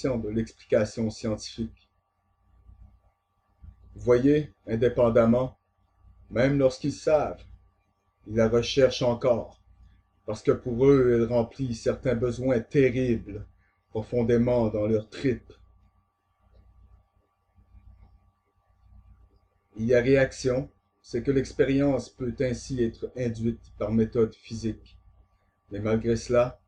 conscient de l'explication scientifique. Vous voyez, indépendamment, même lorsqu'ils savent, ils la recherchent encore, parce que pour eux, elle remplit certains besoins terribles, profondément dans leur tripes. Il y a réaction, c'est que l'expérience peut ainsi être induite par méthode physique. Mais malgré cela,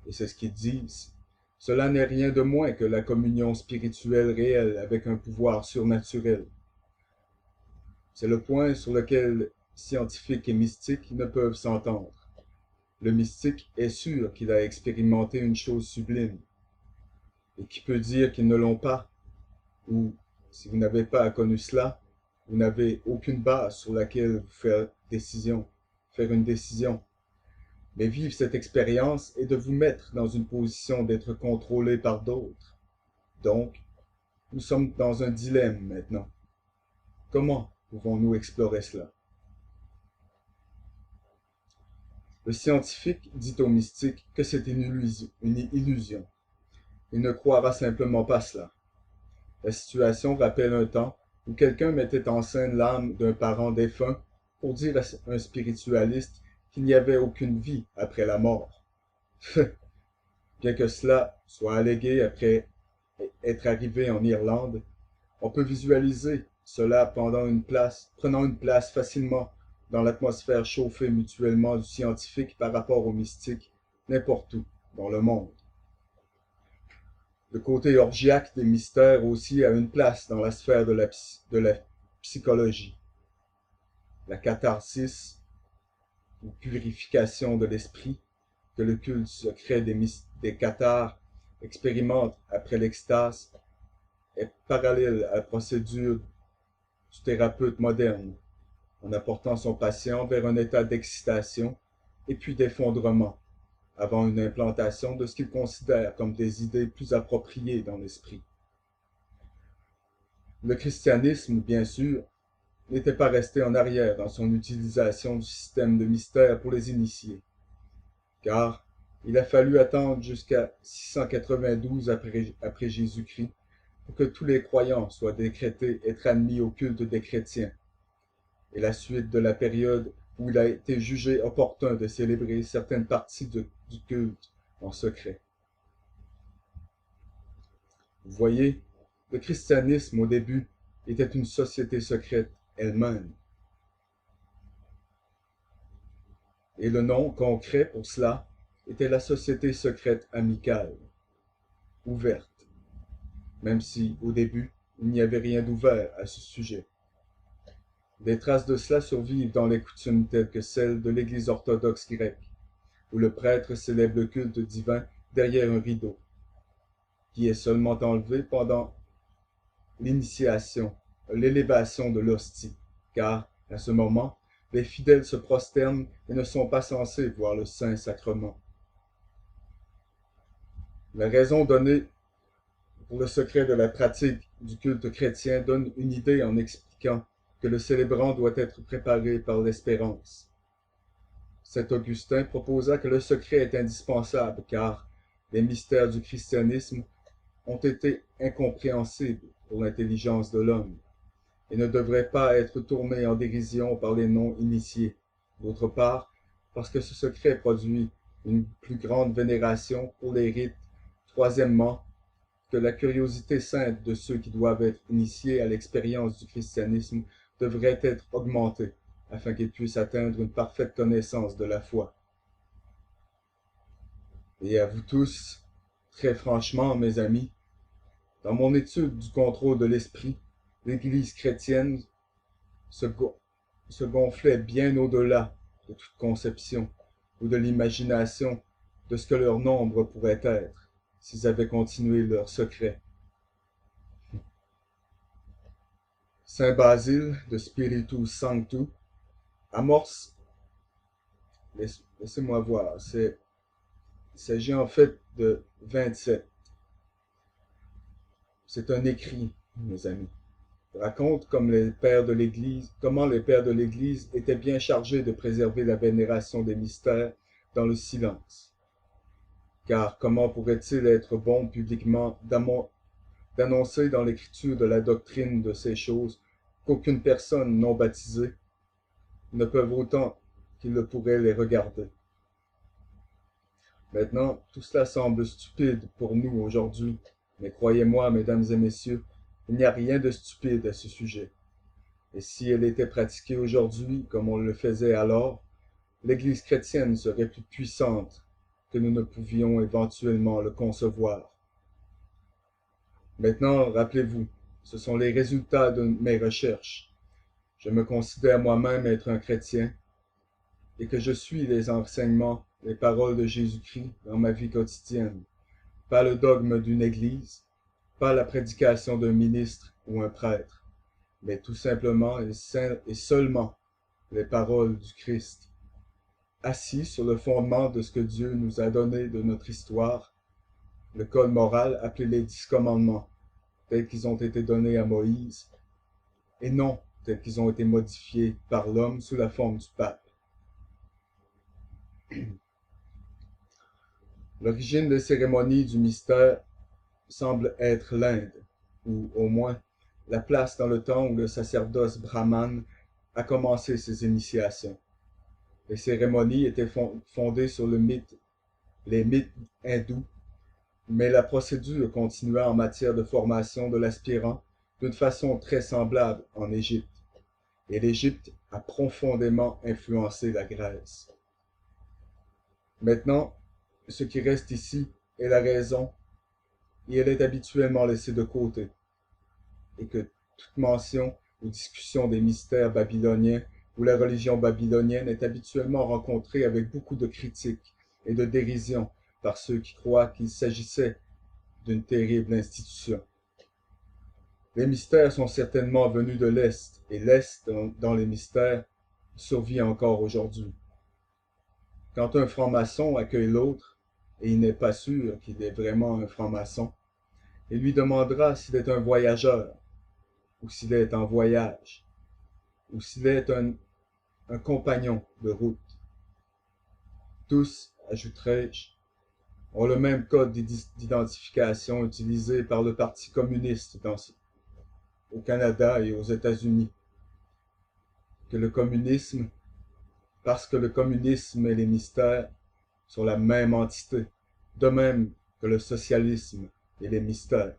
et c'est ce qu'ils disent, cela n'est rien de moins que la communion spirituelle réelle avec un pouvoir surnaturel. C'est le point sur lequel scientifiques et mystiques ne peuvent s'entendre. Le mystique est sûr qu'il a expérimenté une chose sublime. Et qui peut dire qu'ils ne l'ont pas? Ou, si vous n'avez pas connu cela, vous n'avez aucune base sur laquelle vous faire une décision. Mais vivre cette expérience est de vous mettre dans une position d'être contrôlé par d'autres. Donc, nous sommes dans un dilemme maintenant. Comment pouvons-nous explorer cela? Le scientifique dit au mystique que c'est une illusion. Il ne croira simplement pas cela. La situation rappelle un temps où quelqu'un mettait en scène l'âme d'un parent défunt pour dire à un spiritualiste qu'il n'y avait aucune vie après la mort. Bien que cela soit allégué après être arrivé en Irlande, on peut visualiser cela prenant une place facilement dans l'atmosphère chauffée mutuellement du scientifique par rapport au mystique n'importe où dans le monde. Le côté orgiaque des mystères aussi a une place dans la sphère de la psychologie. La catharsis, ou purification de l'esprit, que le culte secret des cathares expérimente après l'extase, est parallèle à la procédure du thérapeute moderne, en apportant son patient vers un état d'excitation et puis d'effondrement, avant une implantation de ce qu'il considère comme des idées plus appropriées dans l'esprit. Le christianisme, bien sûr, n'était pas resté en arrière dans son utilisation du système de mystère pour les initiés, car il a fallu attendre jusqu'à 692 après Jésus-Christ pour que tous les croyants soient décrétés être admis au culte des chrétiens, et la suite de la période où il a été jugé opportun de célébrer certaines parties du culte en secret. Vous voyez, le christianisme au début était une société secrète elle-même. Et le nom concret pour cela était la société secrète amicale, ouverte, même si, au début, il n'y avait rien d'ouvert à ce sujet. Des traces de cela survivent dans les coutumes telles que celles de l'Église orthodoxe grecque, où le prêtre célèbre le culte divin derrière un rideau, qui est seulement enlevé pendant l'élévation de l'hostie, car, à ce moment, les fidèles se prosternent et ne sont pas censés voir le Saint-Sacrement. La raison donnée pour le secret de la pratique du culte chrétien donne une idée en expliquant que le célébrant doit être préparé par l'espérance. Saint Augustin proposa que le secret est indispensable car les mystères du christianisme ont été incompréhensibles pour l'intelligence de l'homme et ne devraient pas être tournés en dérision par les non-initiés. D'autre part, parce que ce secret produit une plus grande vénération pour les rites. Troisièmement, que la curiosité sainte de ceux qui doivent être initiés à l'expérience du christianisme devrait être augmentée, afin qu'ils puissent atteindre une parfaite connaissance de la foi. Et à vous tous, très franchement, mes amis, dans mon étude du contrôle de l'esprit, l'Église chrétienne se gonflait bien au-delà de toute conception ou de l'imagination de ce que leur nombre pourrait être s'ils avaient continué leur secret. Saint Basile de Spiritus Sanctu amorce, laissez-moi voir, il s'agit en fait de 27. C'est un écrit, mes amis. Il raconte comment les pères de l'Église étaient bien chargés de préserver la vénération des mystères dans le silence. car comment pourrait-il être bon publiquement d'annoncer dans l'écriture de la doctrine de ces choses qu'aucune personne non baptisée ne peut autant qu'il le pourrait les regarder. Maintenant, tout cela semble stupide pour nous aujourd'hui, mais croyez-moi, mesdames et messieurs, il n'y a rien de stupide à ce sujet. Et si elle était pratiquée aujourd'hui comme on le faisait alors, l'Église chrétienne serait plus puissante que nous ne pouvions éventuellement le concevoir. Maintenant, rappelez-vous, ce sont les résultats de mes recherches. Je me considère moi-même être un chrétien et que je suis les enseignements, les paroles de Jésus-Christ dans ma vie quotidienne, pas le dogme d'une église, pas la prédication d'un ministre ou un prêtre, mais tout simplement et seulement les paroles du Christ, assis sur le fondement de ce que Dieu nous a donné de notre histoire, le code moral appelé les 10 commandements, tels qu'ils ont été donnés à Moïse, et non tels qu'ils ont été modifiés par l'homme sous la forme du pape. L'origine des cérémonies du mystère semble être l'Inde, ou au moins la place dans le temps où le sacerdoce brahmane a commencé ses initiations. Les cérémonies étaient fondées sur les mythes hindous, mais la procédure continua en matière de formation de l'aspirant d'une façon très semblable en Égypte, et l'Égypte a profondément influencé la Grèce. Maintenant, ce qui reste ici est la raison, et elle est habituellement laissée de côté, et que toute mention ou discussion des mystères babyloniens ou la religion babylonienne est habituellement rencontrée avec beaucoup de critiques et de dérision par ceux qui croient qu'il s'agissait d'une terrible institution. Les mystères sont certainement venus de l'Est, et l'Est, dans les mystères, survit encore aujourd'hui. Quand un franc-maçon accueille l'autre, et il n'est pas sûr qu'il est vraiment un franc-maçon, il lui demandera s'il est un voyageur, ou s'il est en voyage, ou s'il est un compagnon de route. Tous, ajouterai-je, ont le même code d'identification utilisé par le Parti communiste au Canada et aux États-Unis, parce que le communisme et les mystères sont la même entité, de même que le socialisme et les mystères.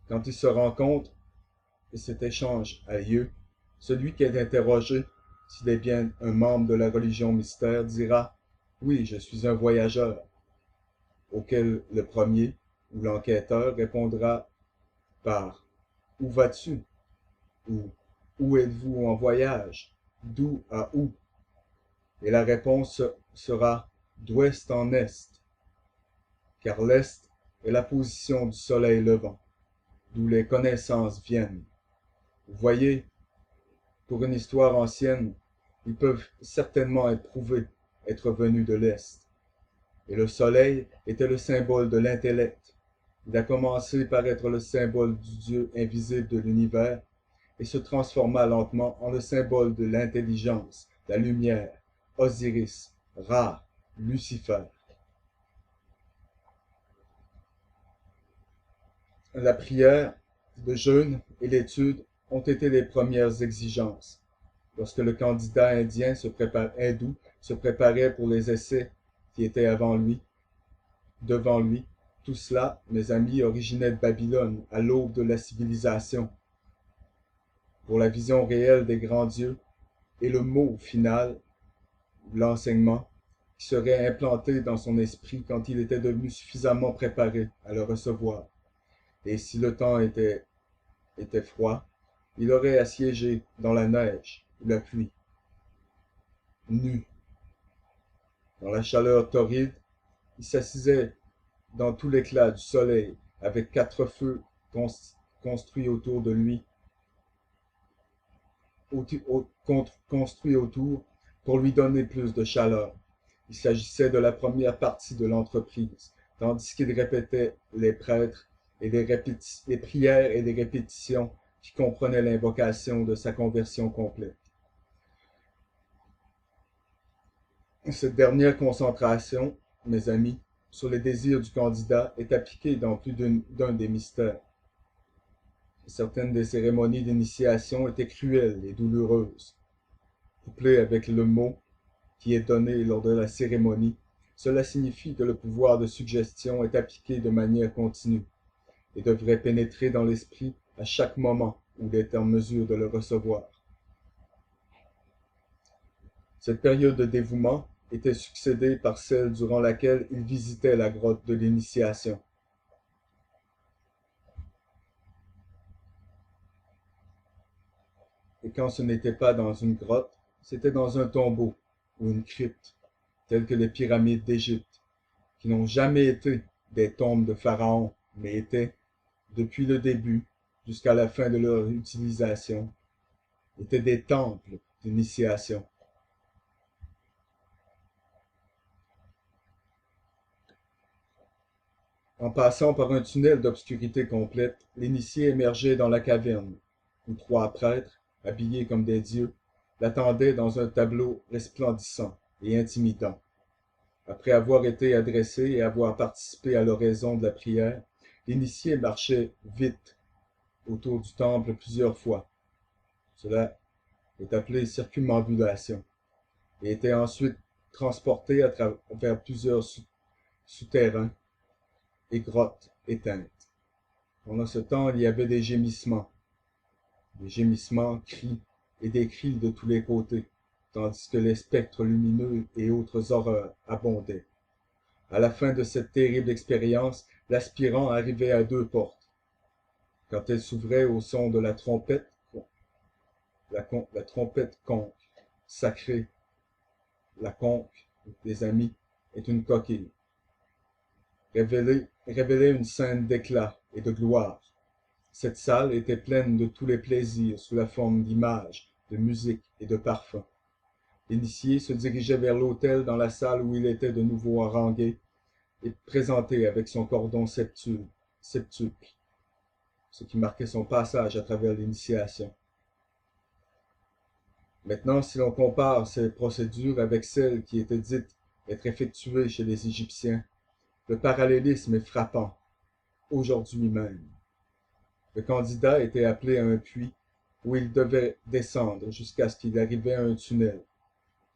Quand ils se rencontrent et cet échange a lieu, celui qui est interrogé, s'il est bien un membre de la religion mystère, dira « Oui, je suis un voyageur », auquel le premier ou l'enquêteur répondra par « Où vas-tu » ou « Où êtes-vous en voyage » ? D'où à où ? Et la réponse sera d'ouest en est, car l'est est la position du soleil levant, d'où les connaissances viennent. Vous voyez, pour une histoire ancienne, ils peuvent certainement être prouvés être venus de l'est. Et le soleil était le symbole de l'intellect. Il a commencé par être le symbole du Dieu invisible de l'univers et se transforma lentement en le symbole de l'intelligence, la lumière, Osiris, Ra, Lucifer. La prière, le jeûne et l'étude ont été les premières exigences. Lorsque le candidat hindou se préparait pour les essais qui étaient devant lui, tout cela, mes amis, originait de Babylone, à l'aube de la civilisation. Pour la vision réelle des grands dieux, et le mot final, l'enseignement, qui serait implanté dans son esprit quand il était devenu suffisamment préparé à le recevoir. Et si le temps était froid, il aurait assiégé dans la neige ou la pluie, nu. Dans la chaleur torride, il s'assisait dans tout l'éclat du soleil, avec 4 feux construits autour de lui, construits autour pour lui donner plus de chaleur. Il s'agissait de la première partie de l'entreprise, tandis qu'il répétait les prêtres et les prières et les répétitions qui comprenaient l'invocation de sa conversion complète. Cette dernière concentration, mes amis, sur les désirs du candidat est appliquée dans plus d'un des mystères. Certaines des cérémonies d'initiation étaient cruelles et douloureuses. Couplées avec le mot qui est donné lors de la cérémonie, cela signifie que le pouvoir de suggestion est appliqué de manière continue et devrait pénétrer dans l'esprit à chaque moment où il est en mesure de le recevoir. Cette période de dévouement était succédée par celle durant laquelle il visitait la grotte de l'initiation. Et quand ce n'était pas dans une grotte, c'était dans un tombeau ou une crypte, telles que les pyramides d'Égypte, qui n'ont jamais été des tombes de pharaons, mais étaient, depuis le début jusqu'à la fin de leur utilisation, étaient des temples d'initiation. En passant par un tunnel d'obscurité complète, l'initié émergeait dans la caverne, où trois prêtres, habillés comme des dieux, l'attendaient dans un tableau resplendissant et intimidant. Après avoir été adressé et avoir participé à l'oraison de la prière, l'initié marchait vite autour du temple plusieurs fois. Cela est appelé circumambulation et était ensuite transporté à travers plusieurs souterrains et grottes éteintes. Pendant ce temps, il y avait des gémissements, cris et des cris de tous les côtés, tandis que les spectres lumineux et autres horreurs abondaient. À la fin de cette terrible expérience, l'aspirant arrivait à deux portes. Quand elles s'ouvraient au son de la trompette, la trompette conque, sacrée, la conque, des amis, est une coquille. Révélait une scène d'éclat et de gloire. Cette salle était pleine de tous les plaisirs sous la forme d'images, de musique et de parfums. L'initié se dirigeait vers l'autel dans la salle où il était de nouveau harangué et présenté avec son cordon septuple, ce qui marquait son passage à travers l'initiation. Maintenant, si l'on compare ces procédures avec celles qui étaient dites être effectuées chez les Égyptiens, le parallélisme est frappant, aujourd'hui même. Le candidat était appelé à un puits où il devait descendre jusqu'à ce qu'il arrivait à un tunnel.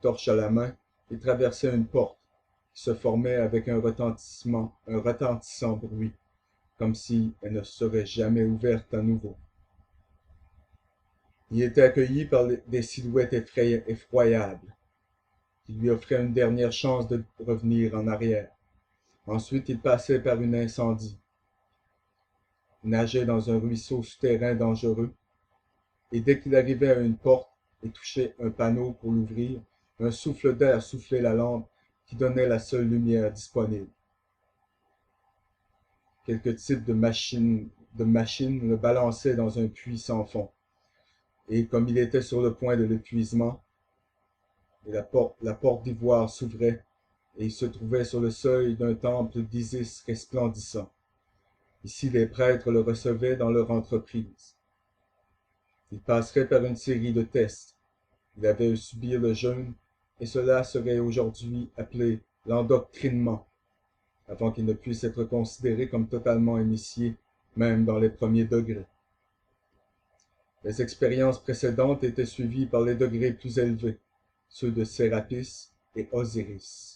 Torche à la main, il traversait une porte qui se formait avec un retentissant bruit, comme si elle ne serait jamais ouverte à nouveau. Il était accueilli par des silhouettes effroyables, qui lui offraient une dernière chance de revenir en arrière. Ensuite, il passait par un incendie, nageait dans un ruisseau souterrain dangereux, et dès qu'il arrivait à une porte et touchait un panneau pour l'ouvrir, un souffle d'air soufflait la lampe qui donnait la seule lumière disponible. Quelques types de machines le balançaient dans un puits sans fond, et comme il était sur le point de l'épuisement, la porte d'ivoire s'ouvrait, et il se trouvait sur le seuil d'un temple d'Isis resplendissant. Ici, les prêtres le recevaient dans leur entreprise. Il passerait par une série de tests. Il avait à subir le jeûne, et cela serait aujourd'hui appelé l'endoctrinement, avant qu'il ne puisse être considéré comme totalement initié, même dans les premiers degrés. Les expériences précédentes étaient suivies par les degrés plus élevés, ceux de Sérapis et Osiris.